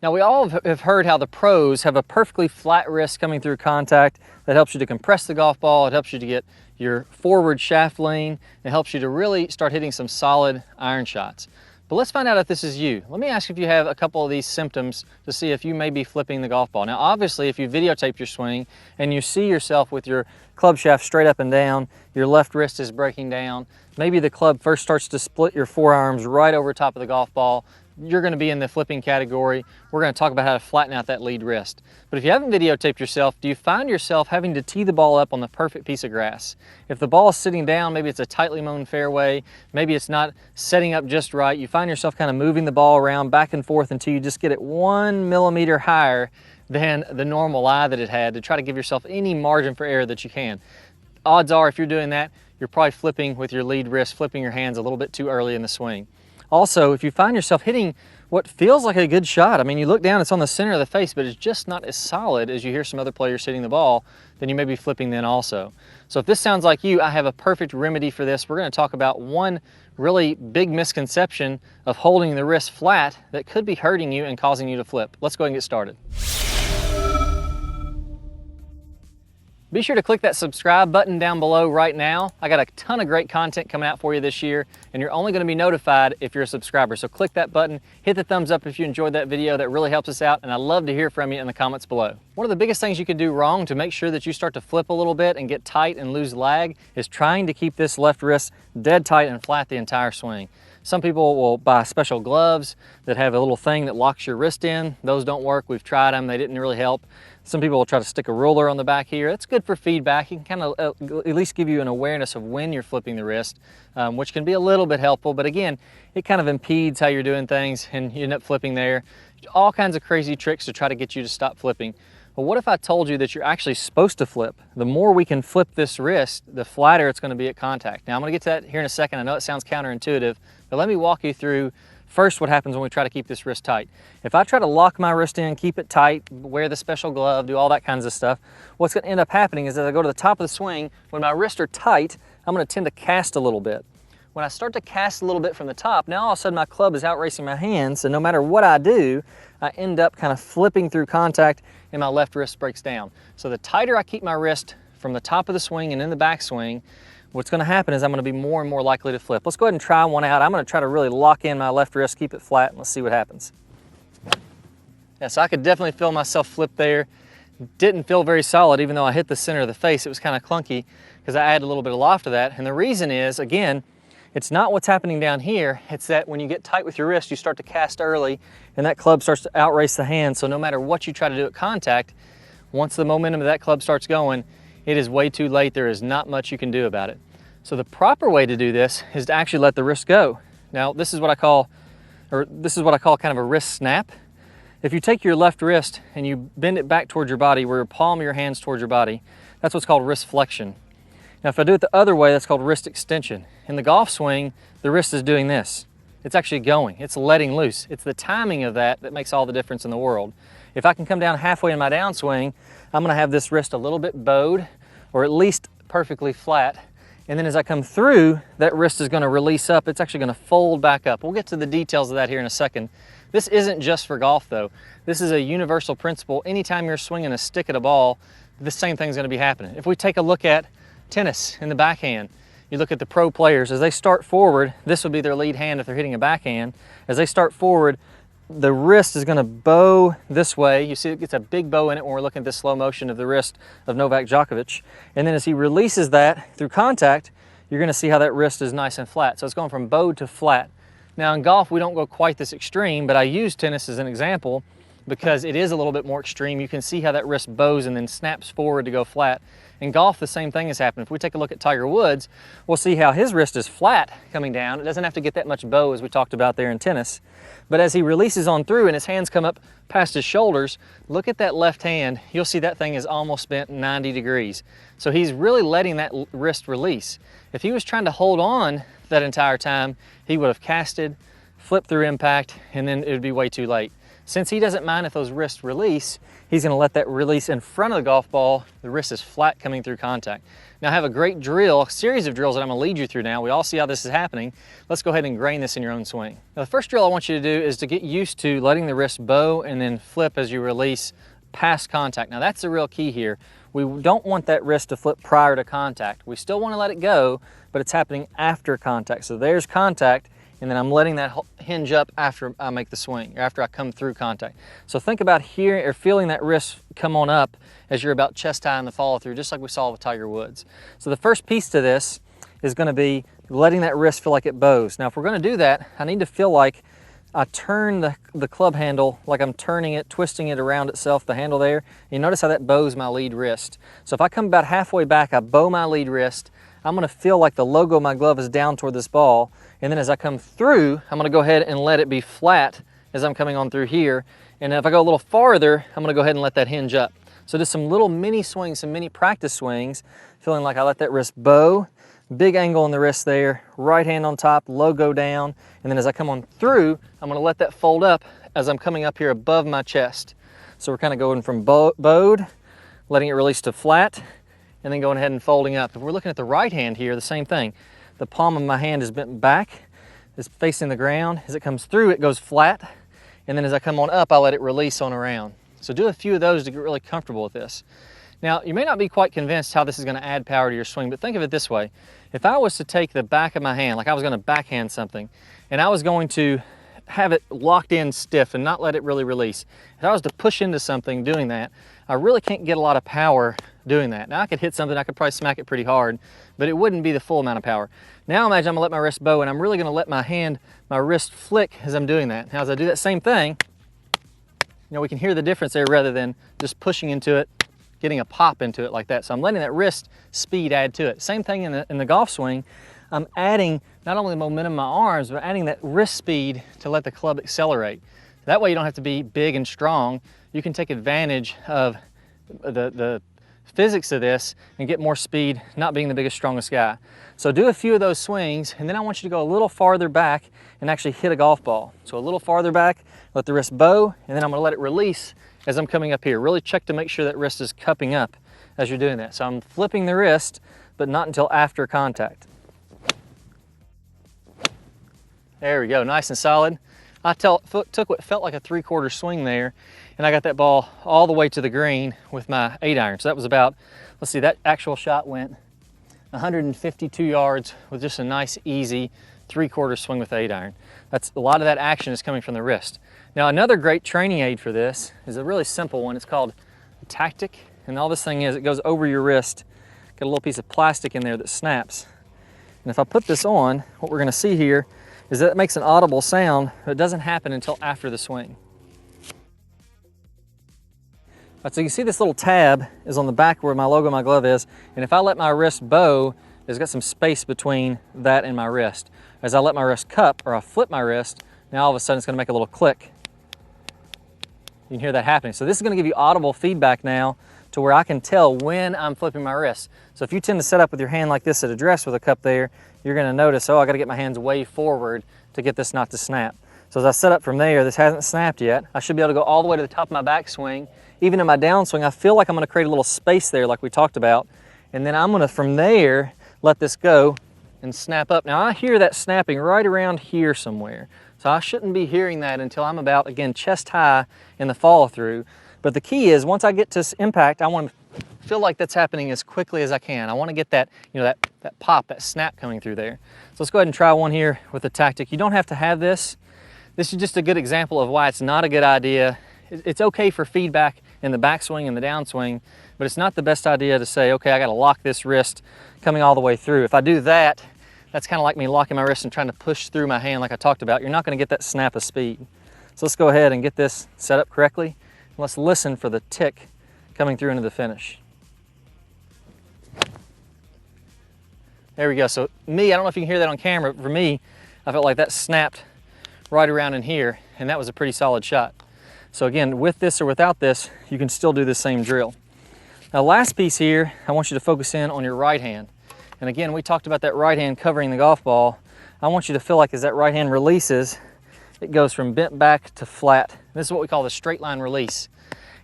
Now, we all have heard how the pros have a perfectly flat wrist coming through contact that helps you to compress the golf ball. It helps you to get your forward shaft lean. It helps you to really start hitting some solid iron shots. But let's find out if this is you. Let me ask you if you have a couple of these symptoms to see if you may be flipping the golf ball. Now, obviously, if you videotape your swing and you see yourself with your club shaft straight up and down, your left wrist is breaking down, maybe the club first starts to split your forearms right over top of the golf ball, you're going to be in the flipping category. We're going to talk about how to flatten out that lead wrist. But if you haven't videotaped yourself, do you find yourself having to tee the ball up on the perfect piece of grass? If the ball is sitting down, maybe it's a tightly mown fairway, maybe it's not setting up just right, you find yourself kind of moving the ball around back and forth until you just get it 1 millimeter higher than the normal lie that it had to try to give yourself any margin for error that you can. Odds are, if you're doing that, you're probably flipping with your lead wrist, flipping your hands a little bit too early in the swing. Also, if you find yourself hitting what feels like a good shot, I mean, you look down, it's on the center of the face, but it's just not as solid as you hear some other players hitting the ball, then you may be flipping then also. So if this sounds like you, I have a perfect remedy for this. We're going to talk about one really big misconception of holding the wrist flat that could be hurting you and causing you to flip. Let's go ahead and get started. Be sure to click that subscribe button down below right now. I got a ton of great content coming out for you this year, and you're only going to be notified if you're a subscriber. So click that button, hit the thumbs up if you enjoyed that video. That really helps us out, and I'd love to hear from you in the comments below. One of the biggest things you can do wrong to make sure that you start to flip a little bit and get tight and lose lag is trying to keep this left wrist dead tight and flat the entire swing. Some people will buy special gloves that have a little thing that locks your wrist in. Those don't work. We've tried them. They didn't really help. Some people will try to stick a ruler on the back here. That's good for feedback. It can kind of at least give you an awareness of when you're flipping the wrist, which can be a little bit helpful. But again, it kind of impedes how you're doing things and you end up flipping there. All kinds of crazy tricks to try to get you to stop flipping. But what if I told you that you're actually supposed to flip? The more we can flip this wrist, the flatter it's going to be at contact. Now, I'm going to get to that here in a second. I know it sounds counterintuitive, but let me walk you through first what happens when we try to keep this wrist tight. If I try to lock my wrist in, keep it tight, wear the special glove, do all that kinds of stuff, what's going to end up happening is as I go to the top of the swing, when my wrists are tight, I'm going to tend to cast a little bit. When I start to cast a little bit from the top, now all of a sudden my club is outracing my hands, so no matter what I do, I end up kind of flipping through contact and my left wrist breaks down. So the tighter I keep my wrist from the top of the swing and in the backswing, what's going to happen is I'm going to be more and more likely to flip. Let's go ahead and try one out. I'm going to try to really lock in my left wrist, keep it flat, and let's see what happens. Yeah, so I could definitely feel myself flip there. Didn't feel very solid, even though I hit the center of the face. It was kind of clunky because I added a little bit of loft to that. And the reason is, again, it's not what's happening down here. It's that when you get tight with your wrist, you start to cast early and that club starts to outrace the hand. So no matter what you try to do at contact, once the momentum of that club starts going, it is way too late. There is not much you can do about it. So the proper way to do this is to actually let the wrist go. Now, this is what I call kind of a wrist snap. If you take your left wrist and you bend it back towards your body, where your palm of your hand's towards your body, that's what's called wrist flexion. Now, if I do it the other way, that's called wrist extension. In the golf swing, the wrist is doing this. It's actually going, it's letting loose. It's the timing of that that makes all the difference in the world. If I can come down halfway in my downswing, I'm gonna have this wrist a little bit bowed, or at least perfectly flat. And then as I come through, that wrist is gonna release up. It's actually gonna fold back up. We'll get to the details of that here in a second. This isn't just for golf though. This is a universal principle. Anytime you're swinging a stick at a ball, the same thing's gonna be happening. If we take a look at tennis in the backhand, you look at the pro players, as they start forward, this would be their lead hand if they're hitting a backhand. As they start forward, the wrist is gonna bow this way. You see it gets a big bow in it when we're looking at this slow motion of the wrist of Novak Djokovic. And then as he releases that through contact, you're gonna see how that wrist is nice and flat. So it's going from bowed to flat. Now in golf, we don't go quite this extreme, but I use tennis as an example because it is a little bit more extreme. You can see how that wrist bows and then snaps forward to go flat. In golf, the same thing has happened. If we take a look at Tiger Woods, we'll see how his wrist is flat coming down. It doesn't have to get that much bow as we talked about there in tennis. But as he releases on through and his hands come up past his shoulders, look at that left hand. You'll see that thing is almost bent 90 degrees. So he's really letting that wrist release. If he was trying to hold on that entire time, he would have casted, flipped through impact, and then it would be way too late. Since he doesn't mind if those wrists release, he's gonna let that release in front of the golf ball. The wrist is flat coming through contact. Now I have a great drill, a series of drills that I'm gonna lead you through now. We all see how this is happening. Let's go ahead and ingrain this in your own swing. Now the first drill I want you to do is to get used to letting the wrist bow and then flip as you release past contact. Now that's the real key here. We don't want that wrist to flip prior to contact. We still wanna let it go, but it's happening after contact. So there's contact, and then I'm letting that hinge up after I make the swing, or after I come through contact. So think about hearing or feeling that wrist come on up as you're about chest high in the follow through, just like we saw with Tiger Woods. So the first piece to this is gonna be letting that wrist feel like it bows. Now if we're gonna do that, I need to feel like I turn the club handle like I'm turning it, twisting it around itself, the handle there. You notice how that bows my lead wrist. So if I come about halfway back, I bow my lead wrist, I'm gonna feel like the logo of my glove is down toward this ball. And then as I come through, I'm gonna go ahead and let it be flat as I'm coming on through here. And if I go a little farther, I'm gonna go ahead and let that hinge up. So just some little mini swings, some mini practice swings, feeling like I let that wrist bow, big angle in the wrist there, right hand on top, logo down. And then as I come on through, I'm gonna let that fold up as I'm coming up here above my chest. So we're kind of going from bowed, letting it release to flat, and then going ahead and folding up. If we're looking at the right hand here, the same thing. The palm of my hand is bent back, is facing the ground. As it comes through, it goes flat. And then as I come on up, I let it release on around. So do a few of those to get really comfortable with this. Now, you may not be quite convinced how this is gonna add power to your swing, but think of it this way. If I was to take the back of my hand, like I was gonna backhand something, and I was going to have it locked in stiff and not let it really release. If I was to push into something doing that, I really can't get a lot of power doing that. Now I could hit something, I could probably smack it pretty hard, but it wouldn't be the full amount of power. Now imagine I'm gonna let my wrist bow and I'm really gonna let my wrist flick as I'm doing that. Now as I do that same thing, you know, we can hear the difference there rather than just pushing into it, getting a pop into it like that. So I'm letting that wrist speed add to it. Same thing in the golf swing. I'm adding not only the momentum in my arms, but adding that wrist speed to let the club accelerate. That way you don't have to be big and strong. You can take advantage of the physics of this and get more speed, not being the biggest, strongest guy. So do a few of those swings, and then I want you to go a little farther back and actually hit a golf ball. So a little farther back, let the wrist bow, and then I'm gonna let it release as I'm coming up here. Really check to make sure that wrist is cupping up as you're doing that. So I'm flipping the wrist, but not until after contact. There we go, nice and solid. I took what felt like a 3/4 swing there, and I got that ball all the way to the green with my 8-iron. So that was about, let's see, that actual shot went 152 yards with just a nice, easy 3/4 swing with the 8-iron. That's a lot of that action is coming from the wrist. Now another great training aid for this is a really simple one. It's called a tactic, and all this thing is, it goes over your wrist. Got a little piece of plastic in there that snaps. And if I put this on, what we're gonna see here is that it makes an audible sound, but it doesn't happen until after the swing. Right, so you can see this little tab is on the back where my logo of my glove is, and if I let my wrist bow, there's got some space between that and my wrist. As I let my wrist cup, or I flip my wrist, now all of a sudden it's gonna make a little click. You can hear that happening. So this is gonna give you audible feedback now to where I can tell when I'm flipping my wrist. So if you tend to set up with your hand like this at a dress with a cup there, you're gonna notice, oh, I gotta get my hands way forward to get this not to snap. So as I set up from there, this hasn't snapped yet. I should be able to go all the way to the top of my backswing. Even in my downswing, I feel like I'm gonna create a little space there like we talked about. And then I'm gonna, from there, let this go and snap up. Now I hear that snapping right around here somewhere. So I shouldn't be hearing that until I'm about, again, chest high in the follow through. But the key is, once I get to impact, I want to feel like that's happening as quickly as I can. I want to get that, you know, that pop, that snap coming through there. So let's go ahead and try one here with the tactic. You don't have to have this. This is just a good example of why it's not a good idea. It's okay for feedback in the backswing and the downswing, but it's not the best idea to say, okay, I got to lock this wrist coming all the way through. If I do that, that's kind of like me locking my wrist and trying to push through my hand like I talked about. You're not going to get that snap of speed. So let's go ahead and get this set up correctly. Let's listen for the tick coming through into the finish. There we go. So me, I don't know if you can hear that on camera, but for me, I felt like that snapped right around in here, and that was a pretty solid shot. So again, with this or without this, you can still do the same drill. Now last piece here, I want you to focus in on your right hand. And again, we talked about that right hand covering the golf ball. I want you to feel like as that right hand releases, it goes from bent back to flat. This is what we call the straight line release.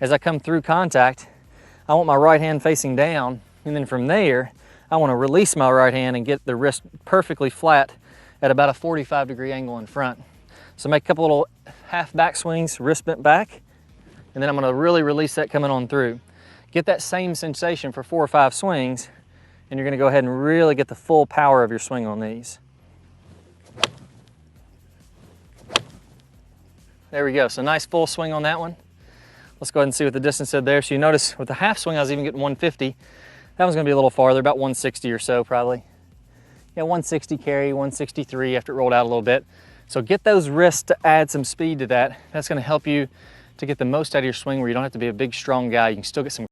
As I come through contact, I want my right hand facing down, and then from there, I want to release my right hand and get the wrist perfectly flat at about a 45-degree angle in front. So make a couple little half back swings, wrist bent back, and then I'm going to really release that coming on through. Get that same sensation for 4 or 5 swings, and you're going to go ahead and really get the full power of your swing on these. There we go, so nice full swing on that one. Let's go ahead and see what the distance did there. So you notice with the half swing, I was even getting 150. That one's gonna be a little farther, about 160 or so probably. Yeah, 160 carry, 163 after it rolled out a little bit. So get those wrists to add some speed to that. That's gonna help you to get the most out of your swing where you don't have to be a big, strong guy. You can still get some